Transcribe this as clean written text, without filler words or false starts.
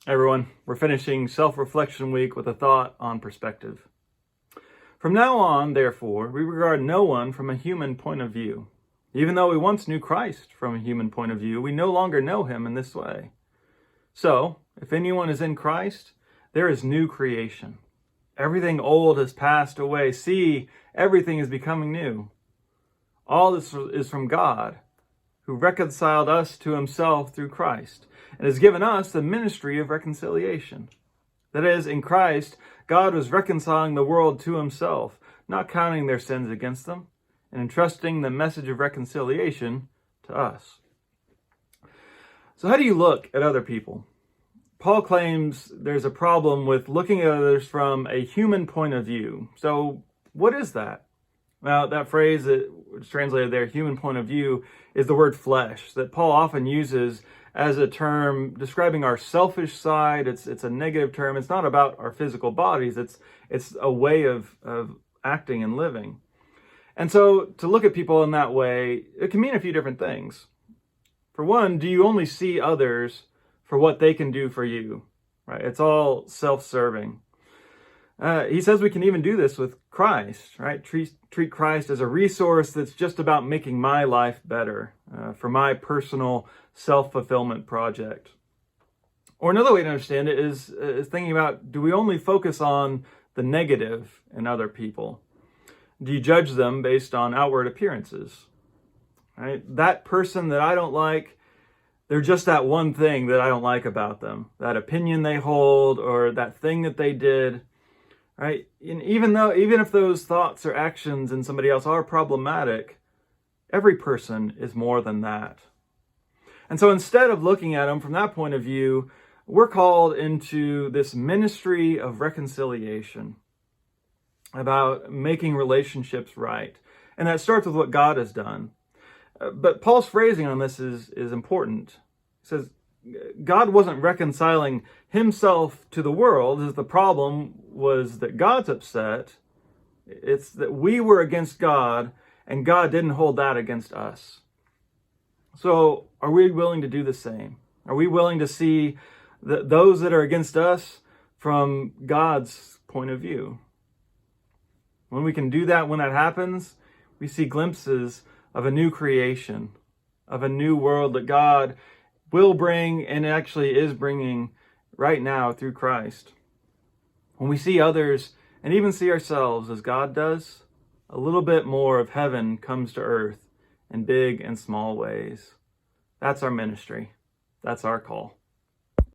Everyone, we're finishing Self-Reflection Week with a thought on perspective. From now on, therefore, we regard no one from a human point of view. Even though we once knew Christ from a human point of view, we no longer know him in this way. So, if anyone is in Christ, there is new creation. Everything old has passed away. See, everything is becoming new. All this is from God, who reconciled us to himself through Christ, and has given us the ministry of reconciliation. That is, in Christ, God was reconciling the world to himself, not counting their sins against them, and entrusting the message of reconciliation to us. So how do you look at other people? Paul claims there's a problem with looking at others from a human point of view. So what is that? Now, that phrase that was translated there, human point of view, is the word flesh that Paul often uses as a term describing our selfish side. It's a negative term. It's not about our physical bodies. It's a way of acting and living. And so to look at people in that way, it can mean a few different things. For one, do you only see others for what they can do for you? Right? It's all self-serving. He says we can even do this with Christ, right? Treat Christ as a resource that's just about making my life better for my personal self-fulfillment project. Or another way to understand it is thinking about, do we only focus on the negative in other people? Do you judge them based on outward appearances? Right? That person that I don't like, they're just that one thing that I don't like about them, that opinion they hold or that thing that they did. Right? And even if those thoughts or actions in somebody else are problematic, every person is more than that. And so instead of looking at them from that point of view, we're called into this ministry of reconciliation, about making relationships right. And that starts with what God has done. But Paul's phrasing on this is important. He says, God wasn't reconciling himself to the world, as the problem was that God's upset. It's that we were against God, and God didn't hold that against us. So are we willing to do the same? Are we willing to see those that are against us from God's point of view? When we can do that, when that happens, we see glimpses of a new creation, of a new world that God will bring and actually is bringing right now through Christ. When we see others and even see ourselves as God does, a little bit more of heaven comes to earth in big and small ways. That's our ministry. That's our call.